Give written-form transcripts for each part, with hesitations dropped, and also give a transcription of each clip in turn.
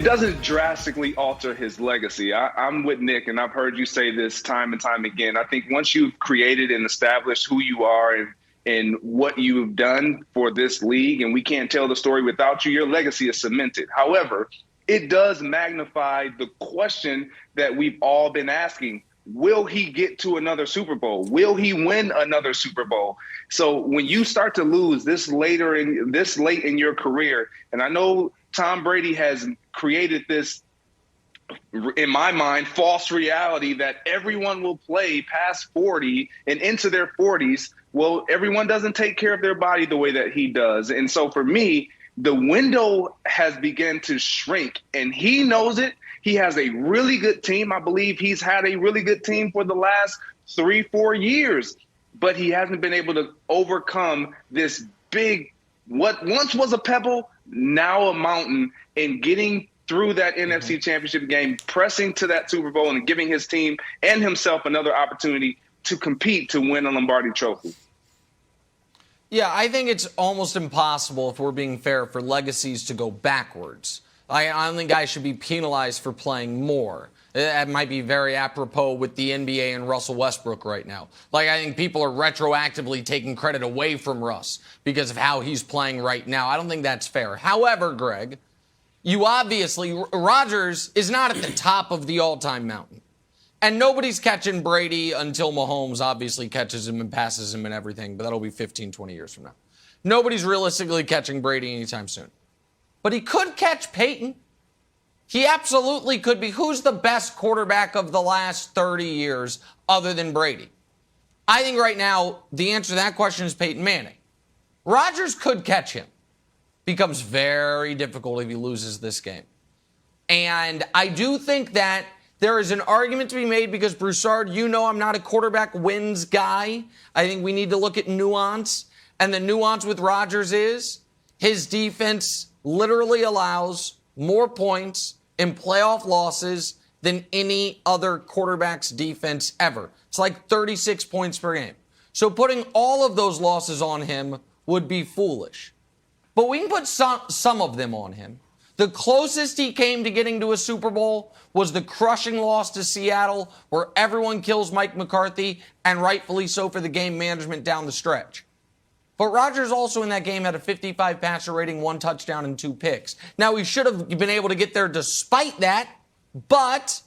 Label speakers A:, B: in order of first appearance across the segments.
A: doesn't drastically alter his legacy. I'm with Nick, and I've heard you say this time and time again. I think once you've created and established who you are and what you've done for this league, and we can't tell the story without you, your legacy is cemented. However, it does magnify the question that we've all been asking. Will he get to another Super Bowl? Will he win another Super Bowl? So when you start to lose this late in your career, and I know Tom Brady has created this, in my mind, false reality that everyone will play past 40 and into their 40s. Well, everyone doesn't take care of their body the way that he does. And so for me, the window has begun to shrink, and he knows it. He has a really good team. I believe he's had a really good team for the last 3-4 years, but he hasn't been able to overcome this big, what once was a pebble, now a mountain, and getting through that NFC Championship game, pressing to that Super Bowl, and giving his team and himself another opportunity to compete to win a Lombardi Trophy.
B: Yeah, I think it's almost impossible, if we're being fair, for legacies to go backwards. I don't think guys should be penalized for playing more. That might be very apropos with the NBA and Russell Westbrook right now. Like, I think people are retroactively taking credit away from Russ because of how he's playing right now. I don't think that's fair. However, Greg, Rodgers is not at the top of the all-time mountain. And nobody's catching Brady until Mahomes obviously catches him and passes him and everything, but that'll be 15, 20 years from now. Nobody's realistically catching Brady anytime soon. But he could catch Peyton. He absolutely could be. Who's the best quarterback of the last 30 years other than Brady? I think right now the answer to that question is Peyton Manning. Rodgers could catch him. Becomes very difficult if he loses this game. And I do think that there is an argument to be made because, Broussard, you know I'm not a quarterback wins guy. I think we need to look at nuance. And the nuance with Rodgers is his defense literally allows more points in playoff losses than any other quarterback's defense ever. It's like 36 points per game. So putting all of those losses on him would be foolish. But we can put some of them on him. The closest he came to getting to a Super Bowl was the crushing loss to Seattle, where everyone kills Mike McCarthy, and rightfully so for the game management down the stretch. But Rodgers also in that game had a 55 passer rating, 1 touchdown, and 2 picks. Now, he should have been able to get there despite that, but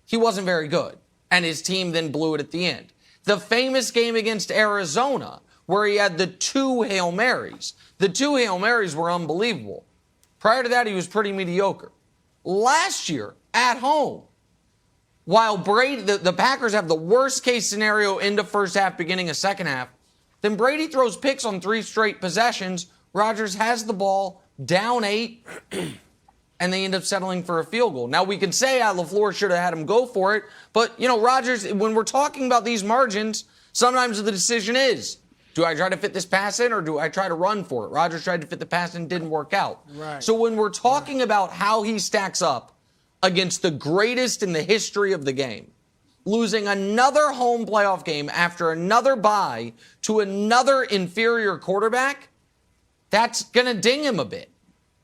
B: he wasn't very good. And his team then blew it at the end. The famous game against Arizona, where he had the 2 Hail Marys. The 2 Hail Marys were unbelievable. Prior to that, he was pretty mediocre. Last year, at home, while Brady, the Packers have the worst case scenario into first half, beginning of second half, then Brady throws picks on 3 straight possessions. Rodgers has the ball, down 8, and they end up settling for a field goal. Now, we can say LaFleur should have had him go for it, but, Rodgers, when we're talking about these margins, sometimes the decision is, do I try to fit this pass in or do I try to run for it? Rodgers tried to fit the pass and didn't work out.
C: Right.
B: So when we're talking about how he stacks up against the greatest in the history of the game, losing another home playoff game after another bye to another inferior quarterback, that's going to ding him a bit.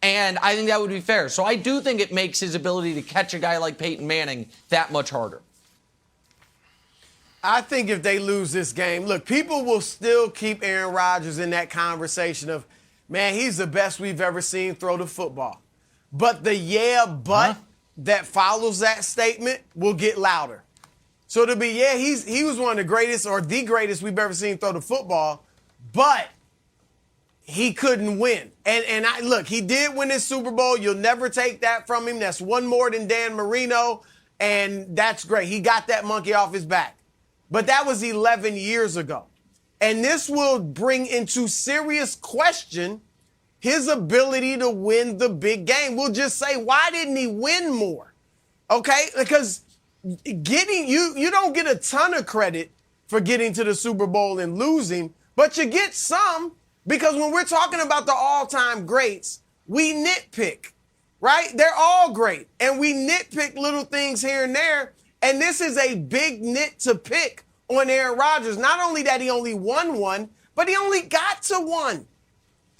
B: And I think that would be fair. So I do think it makes his ability to catch a guy like Peyton Manning that much harder.
C: I think if they lose this game, look, people will still keep Aaron Rodgers in that conversation of, man, he's the best we've ever seen throw the football. But the that follows that statement will get louder. So to be, he was one of the greatest or the greatest we've ever seen throw the football, but he couldn't win. And look, he did win this Super Bowl. You'll never take that from him. That's one more than Dan Marino, and that's great. He got that monkey off his back. But that was 11 years ago. And this will bring into serious question his ability to win the big game. We'll just say, why didn't he win more? Okay? Because you don't get a ton of credit for getting to the Super Bowl and losing, but you get some because when we're talking about the all-time greats, we nitpick, right? They're all great. And we nitpick little things here and there. And this is a big nit to pick on Aaron Rodgers. Not only that he only won one, but he only got to one.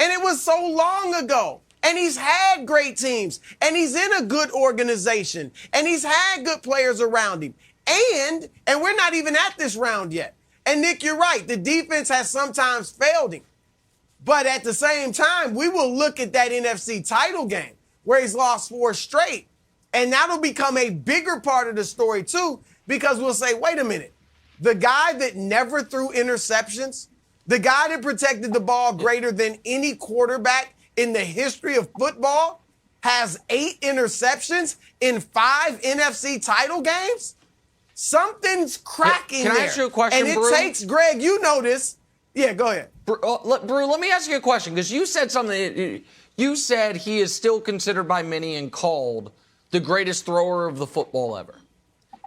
C: And it was so long ago. And he's had great teams. And he's in a good organization. And he's had good players around him. And we're not even at this round yet. And Nick, you're right. The defense has sometimes failed him. But at the same time, we will look at that NFC title game where he's lost 4 straight. And that'll become a bigger part of the story, too, because we'll say, wait a minute. The guy that never threw interceptions, the guy that protected the ball greater than any quarterback in the history of football, has 8 interceptions in 5 NFC title games? Something's cracking there.
B: Can I ask you a question,
C: And it
B: Brew?
C: takes, Greg, you know this. Yeah, go ahead.
B: Brew, let me ask you a question, because you said something. You said he is still considered by many and called the greatest thrower of the football ever.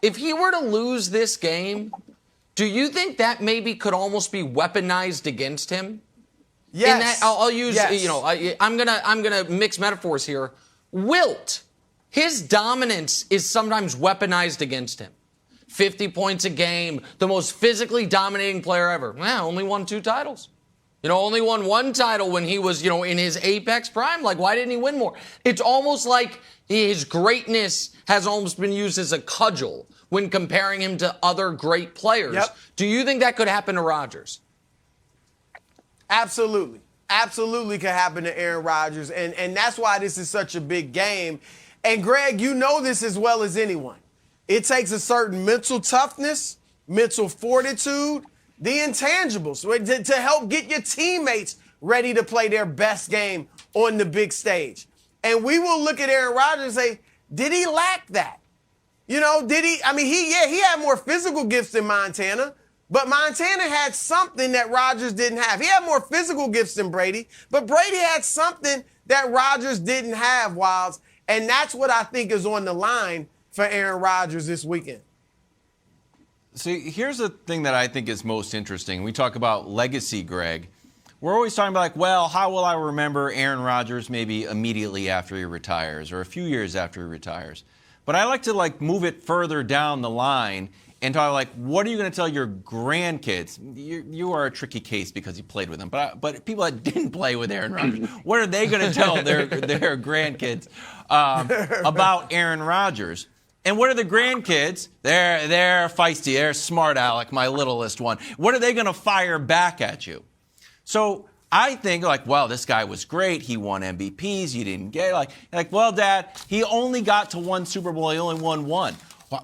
B: If he were to lose this game, do you think that maybe could almost be weaponized against him?
C: Yes.
B: In that, I'll use,
C: yes.
B: I'm gonna mix metaphors here. Wilt, his dominance is sometimes weaponized against him. 50 points a game, the most physically dominating player ever. Well, only won 2 titles. Only won 1 title when he was, in his apex prime. Like, why didn't he win more? It's almost like his greatness has almost been used as a cudgel when comparing him to other great players.
C: Yep.
B: Do you think that could happen to Rodgers?
C: Absolutely. Absolutely could happen to Aaron Rodgers. And that's why this is such a big game. And Greg, you know this as well as anyone. It takes a certain mental toughness, mental fortitude, the intangibles to help get your teammates ready to play their best game on the big stage. And we will look at Aaron Rodgers and say, did he lack that? Did he? I mean, he had more physical gifts than Montana, but Montana had something that Rodgers didn't have. He had more physical gifts than Brady, but Brady had something that Rodgers didn't have, Wilds. And that's what I think is on the line for Aaron Rodgers this weekend.
D: See, here's the thing that I think is most interesting. We talk about legacy, Greg. We're always talking about, how will I remember Aaron Rodgers maybe immediately after he retires or a few years after he retires? But I like to, move it further down the line and talk, what are you going to tell your grandkids? You are a tricky case because you played with them. But people that didn't play with Aaron Rodgers, what are they going to tell their grandkids about Aaron Rodgers? And what are the grandkids? They're feisty. They're smart, Alec, my littlest one. What are they going to fire back at you? So I think, well, this guy was great. He won MVPs. You didn't get it. Well, Dad, he only got to 1 Super Bowl. He only won 1.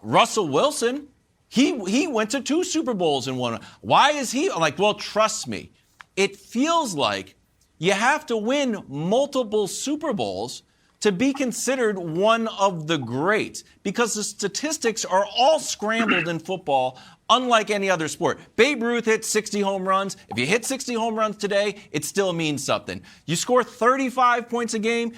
D: Russell Wilson, he went to 2 Super Bowls and won. Why is he? Well, trust me. It feels like you have to win multiple Super Bowls to be considered one of the greats, because the statistics are all scrambled in football, unlike any other sport. Babe Ruth hit 60 home runs. If you hit 60 home runs today, it still means something. You score 35 points a game,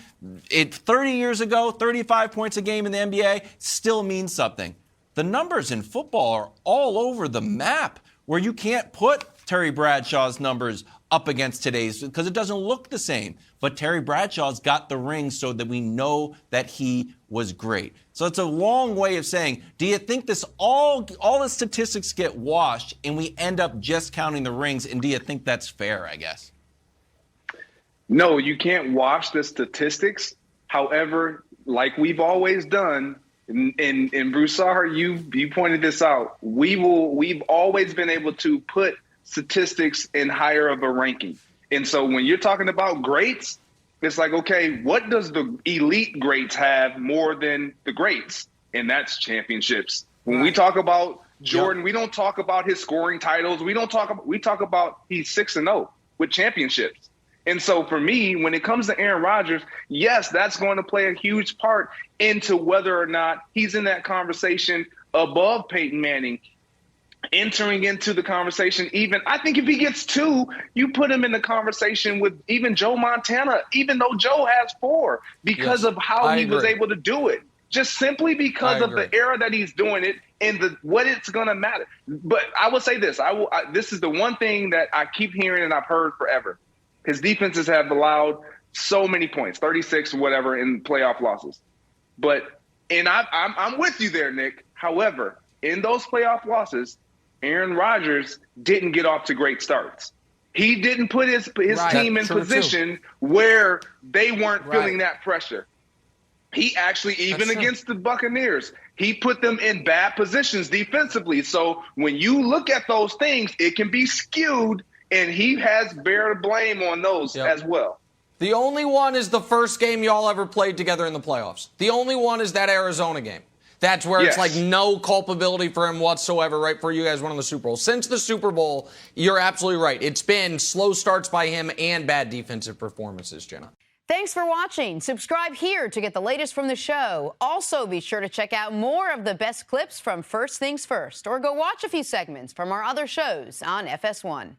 D: 30 years ago, 35 points a game in the NBA, still means something. The numbers in football are all over the map, where you can't put Terry Bradshaw's numbers up against today's because it doesn't look the same. But Terry Bradshaw's got the ring so that we know that he was great. So it's a long way of saying, do you think this all the statistics get washed and we end up just counting the rings? And do you think that's fair, I guess?
A: No, you can't wash the statistics. However, like we've always done, in Broussard, you pointed this out. We've always been able to put statistics in higher of a ranking. And so when you're talking about greats, it's okay, what does the elite greats have more than the greats? And that's championships. When we talk about Jordan, we don't talk about his scoring titles. We talk about he's 6-0 with championships. And so for me, when it comes to Aaron Rodgers, yes, that's going to play a huge part into whether or not he's in that conversation above Peyton Manning, entering into the conversation. Even I think if he gets 2, you put him in the conversation with even Joe Montana, even though Joe has 4, because of how he was able to do it. Just simply because of the era that he's doing it and what it's going to matter. But I will say this. This is the one thing that I keep hearing and I've heard forever. His defenses have allowed so many points, 36 or whatever, in playoff losses. And I'm with you there, Nick. However, in those playoff losses, Aaron Rodgers didn't get off to great starts. He didn't put his team in position where they weren't feeling that pressure. He actually, even against the Buccaneers, he put them in bad positions defensively. So when you look at those things, it can be skewed, and he has bear blame on those as well.
B: The only one is the first game y'all ever played together in the playoffs. The only one is that Arizona game. That's where it's like no culpability for him whatsoever, right, for you guys winning the Super Bowl. Since the Super Bowl, you're absolutely right. It's been slow starts by him and bad defensive performances, Jenna.
E: Thanks for watching. Subscribe here to get the latest from the show. Also, be sure to check out more of the best clips from First Things First, or go watch a few segments from our other shows on FS1.